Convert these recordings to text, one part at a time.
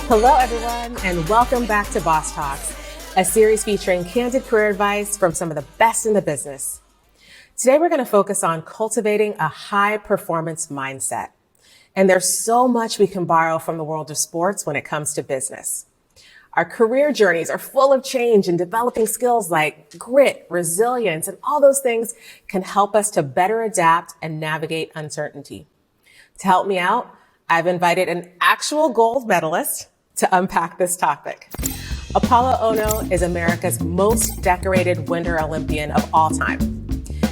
Hello, everyone, and welcome back to Boss Talks, a series featuring candid career advice from some of the best in the business. Today, we're going to focus on cultivating a high-performance mindset. And there's so much we can borrow from the world of sports when it comes to business. Our career journeys are full of change, and developing skills like grit, resilience, and all those things can help us to better adapt and navigate uncertainty. To help me out, I've invited an actual gold medalist to unpack this topic. Apolo Ohno is America's most decorated Winter Olympian of all time.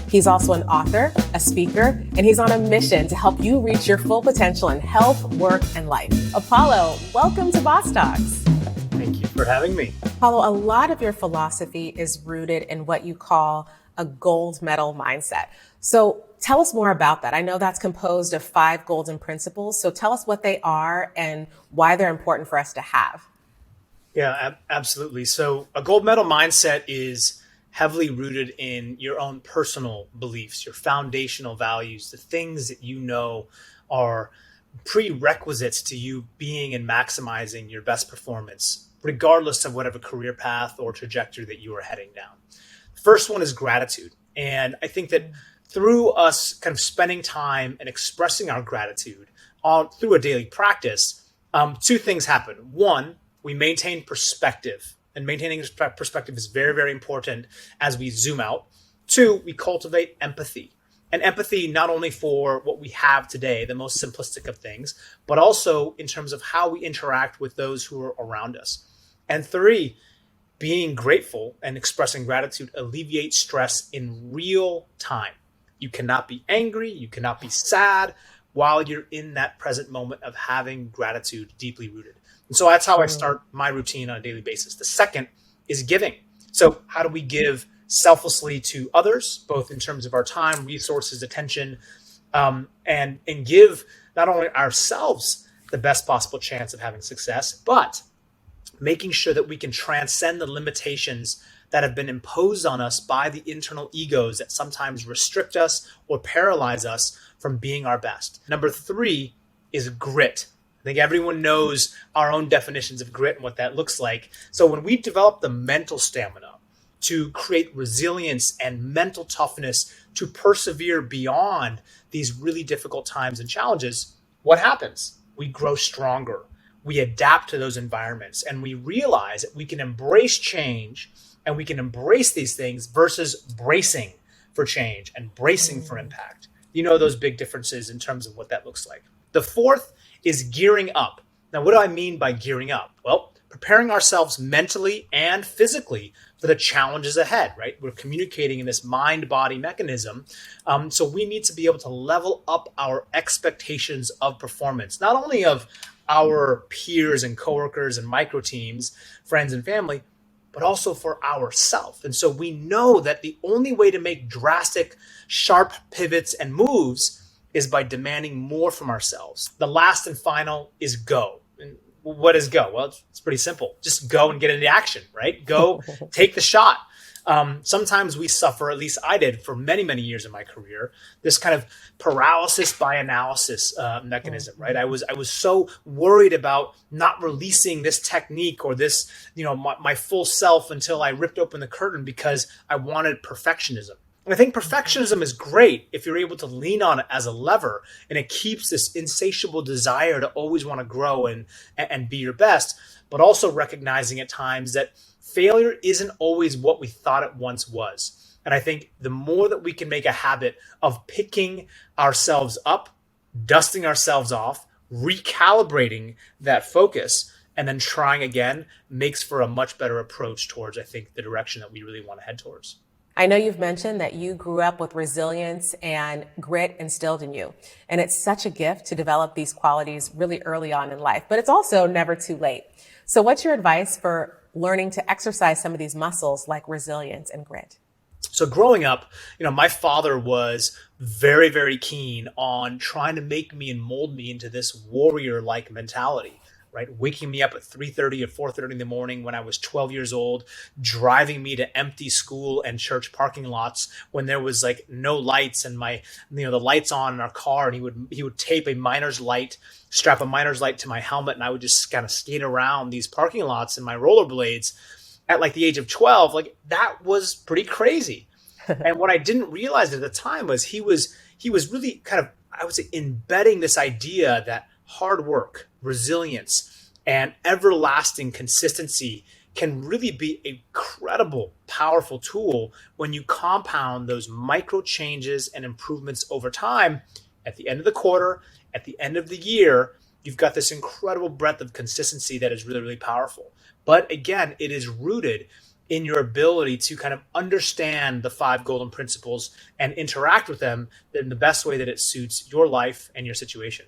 He's also an author, a speaker, and he's on a mission to help you reach your full potential in health, work, and life. Apolo, welcome to Boss Talks. Thank you for having me. Apolo, a lot of your philosophy is rooted in what you call a gold medal mindset. So tell us more about that. I know that's composed of 5 golden principles. So tell us what they are and why they're important for us to have. Yeah, absolutely. So a gold medal mindset is heavily rooted in your own personal beliefs, your foundational values, the things that you know are prerequisites to you being and maximizing your best performance, regardless of whatever career path or trajectory that you are heading down. The first one is gratitude. And I think that through us kind of spending time and expressing our gratitude through a daily practice, 2 things happen. One, we maintain perspective, and maintaining perspective is very, very important as we zoom out. 2, we cultivate empathy. And empathy not only for what we have today, the most simplistic of things, but also in terms of how we interact with those who are around us. And 3, being grateful and expressing gratitude alleviates stress in real time. You cannot be angry, you cannot be sad while you're in that present moment of having gratitude deeply rooted. And so that's how I start my routine on a daily basis. The second is giving. So how do we give selflessly to others, both in terms of our time, resources, attention, and give not only ourselves the best possible chance of having success, but making sure that we can transcend the limitations that have been imposed on us by the internal egos that sometimes restrict us or paralyze us from being our best. Number 3 is grit. I think everyone knows our own definitions of grit and what that looks like. So when we develop the mental stamina to create resilience and mental toughness to persevere beyond these really difficult times and challenges, what happens? We grow stronger. We adapt to those environments, and we realize that we can embrace change and we can embrace these things versus bracing for change and bracing for impact. You know those big differences in terms of what that looks like. The 4th is gearing up. Now, what do I mean by gearing up? Well, preparing ourselves mentally and physically for the challenges ahead, right? We're communicating in this mind-body mechanism. So we need to be able to level up our expectations of performance, not only of our peers and coworkers and micro teams, friends and family, but also for ourselves. And so we know that the only way to make drastic, sharp pivots and moves is by demanding more from ourselves. The last and final is go. And what is go? Well, it's pretty simple. Just go and get into action, right? Go, take the shot. Sometimes we suffer, at least I did for many, many years in my career, this kind of paralysis by analysis mechanism, right? I was so worried about not releasing this technique or this, my full self until I ripped open the curtain because I wanted perfectionism. And I think perfectionism is great if you're able to lean on it as a lever, and it keeps this insatiable desire to always want to grow and be your best, but also recognizing at times that failure isn't always what we thought it once was. And I think the more that we can make a habit of picking ourselves up, dusting ourselves off, recalibrating that focus, and then trying again makes for a much better approach towards, I think, the direction that we really want to head towards. I know you've mentioned that you grew up with resilience and grit instilled in you. And it's such a gift to develop these qualities really early on in life, but it's also never too late. So what's your advice for learning to exercise some of these muscles like resilience and grit? So growing up, my father was very, very keen on trying to make me and mold me into this warrior-like mentality, right? Waking me up at 3:30 or 4:30 in the morning when I was 12 years old, driving me to empty school and church parking lots when there was like no lights and the lights on in our car, and he would tape a miner's light, strap a miner's light to my helmet, and I would just kind of skate around these parking lots in my rollerblades at like the age of 12. Like that was pretty crazy. And what I didn't realize at the time was he was really kind of, I would say, embedding this idea that hard work, resilience, and everlasting consistency can really be a incredible, powerful tool when you compound those micro changes and improvements over time. At the end of the quarter, at the end of the year, you've got this incredible breadth of consistency that is really, really powerful. But again, it is rooted in your ability to kind of understand the 5 golden principles and interact with them in the best way that it suits your life and your situation.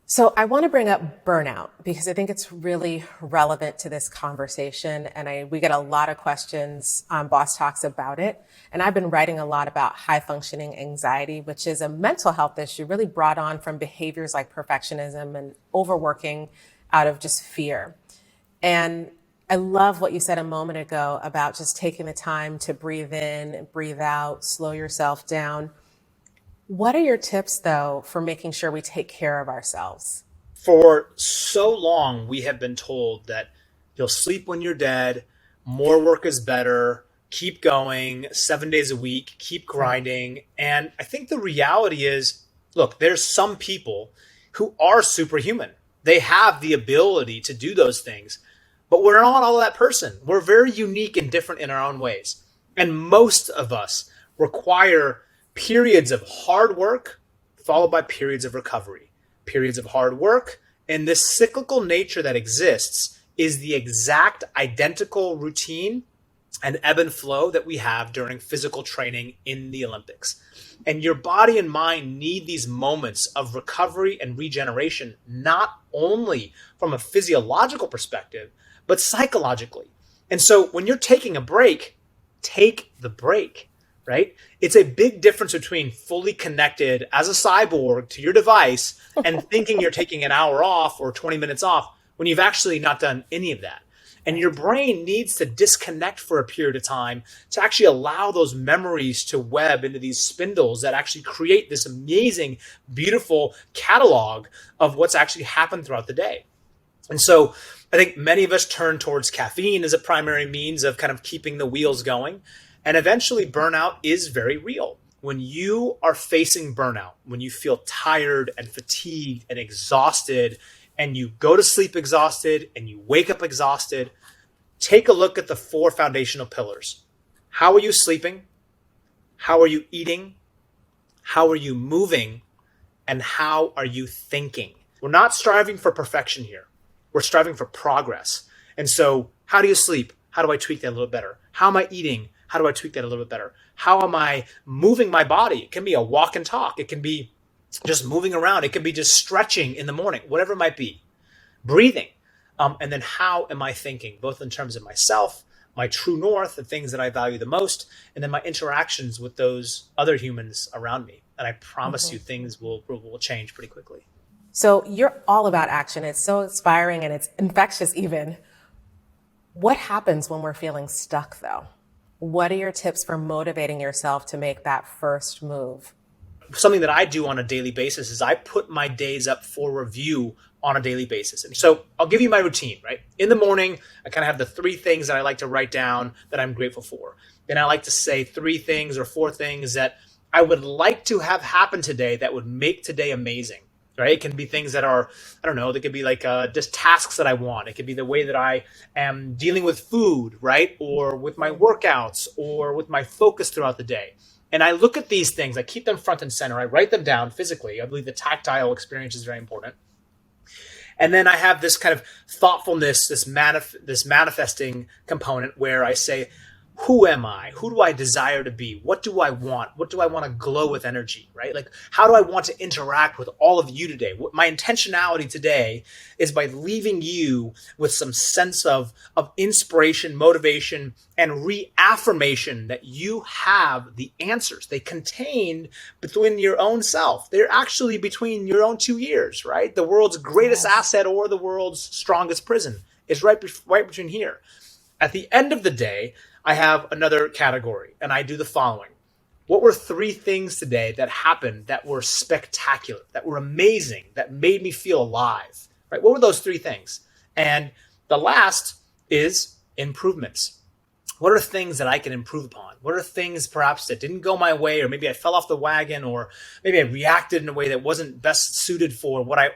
So I want to bring up burnout because I think it's really relevant to this conversation. And we get a lot of questions on Boss Talks about it. And I've been writing a lot about high functioning anxiety, which is a mental health issue really brought on from behaviors like perfectionism and overworking out of just fear. And I love what you said a moment ago about just taking the time to breathe in and breathe out, slow yourself down. What are your tips, though, for making sure we take care of ourselves? For so long, we have been told that you'll sleep when you're dead, more work is better, keep going, 7 days a week, keep grinding. And I think the reality is, look, there's some people who are superhuman. They have the ability to do those things. But we're not all that person. We're very unique and different in our own ways. And most of us require periods of hard work followed by periods of recovery. Periods of hard work, and this cyclical nature that exists is the exact identical routine and ebb and flow that we have during physical training in the Olympics. And your body and mind need these moments of recovery and regeneration, not only from a physiological perspective, but psychologically. And so when you're taking a break, take the break, right? It's a big difference between fully connected as a cyborg to your device and thinking you're taking an hour off or 20 minutes off when you've actually not done any of that. And your brain needs to disconnect for a period of time to actually allow those memories to web into these spindles that actually create this amazing, beautiful catalog of what's actually happened throughout the day. And so I think many of us turn towards caffeine as a primary means of kind of keeping the wheels going. And eventually burnout is very real. When you are facing burnout, when you feel tired and fatigued and exhausted, and you go to sleep exhausted and you wake up exhausted, take a look at the 4 foundational pillars. How are you sleeping? How are you eating? How are you moving? And how are you thinking? We're not striving for perfection here. We're striving for progress. And so how do you sleep? How do I tweak that a little better? How am I eating? How do I tweak that a little bit better? How am I moving my body? It can be a walk and talk. It can be just moving around. It can be just stretching in the morning, whatever it might be. Breathing. And then how am I thinking, both in terms of myself, my true north, the things that I value the most, and then my interactions with those other humans around me. And I promise you things will change pretty quickly. So you're all about action. It's so inspiring and it's infectious even. What happens when we're feeling stuck, though? What are your tips for motivating yourself to make that first move? Something that I do on a daily basis is I put my days up for review on a daily basis. And so I'll give you my routine, right? In the morning, I kind of have the 3 things that I like to write down that I'm grateful for. Then I like to say 3 things or 4 things that I would like to have happen today that would make today amazing. Right? It can be things that are, I don't know, they could be like just tasks that I want. It could be the way that I am dealing with food, right? Or with my workouts or with my focus throughout the day. And I look at these things, I keep them front and center. I write them down physically. I believe the tactile experience is very important. And then I have this kind of thoughtfulness, this manifesting component where I say, who am I? Who do I desire to be? What do I want? What do I want to glow with energy, right? Like, how do I want to interact with all of you today? My intentionality today is by leaving you with some sense of inspiration, motivation, and reaffirmation that you have the answers. They contained between your own self. They're actually between your own 2 ears, right? The world's greatest asset or the world's strongest prison is right between here. At the end of the day, I have another category, and I do the following. What were 3 things today that happened that were spectacular, that were amazing, that made me feel alive, right? What were those 3 things? And the last is improvements. What are things that I can improve upon? What are things perhaps that didn't go my way, or maybe I fell off the wagon, or maybe I reacted in a way that wasn't best suited for what I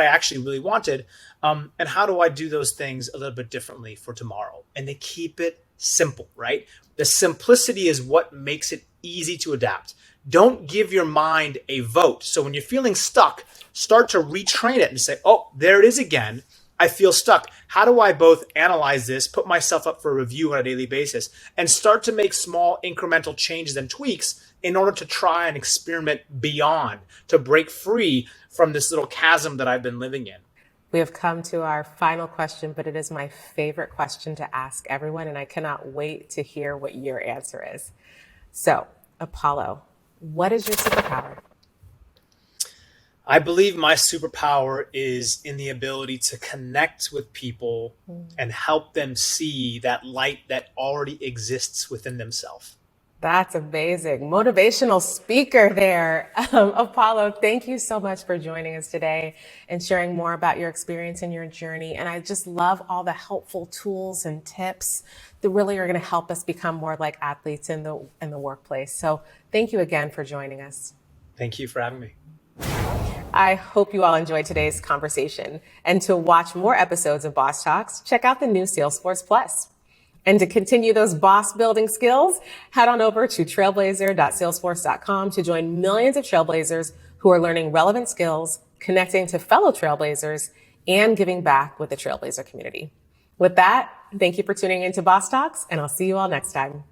actually really wanted? And how do I do those things a little bit differently for tomorrow? And they keep it simple, right? The simplicity is what makes it easy to adapt. Don't give your mind a vote. So when you're feeling stuck, start to retrain it and say, oh, there it is again. I feel stuck. How do I both analyze this, put myself up for review on a daily basis, and start to make small incremental changes and tweaks in order to try and experiment beyond, to break free from this little chasm that I've been living in? We have come to our final question, but it is my favorite question to ask everyone, and I cannot wait to hear what your answer is. So, Apolo, what is your superpower? I believe my superpower is in the ability to connect with people and help them see that light that already exists within themselves. That's amazing. Motivational speaker there. Apolo, thank you so much for joining us today and sharing more about your experience and your journey. And I just love all the helpful tools and tips that really are going to help us become more like athletes in the workplace. So thank you again for joining us. Thank you for having me. I hope you all enjoyed today's conversation. And to watch more episodes of Boss Talks, check out the new Salesforce Plus. And to continue those boss building skills, head on over to trailblazer.salesforce.com to join millions of trailblazers who are learning relevant skills, connecting to fellow trailblazers, and giving back with the Trailblazer community. With that, thank you for tuning into Boss Talks, and I'll see you all next time.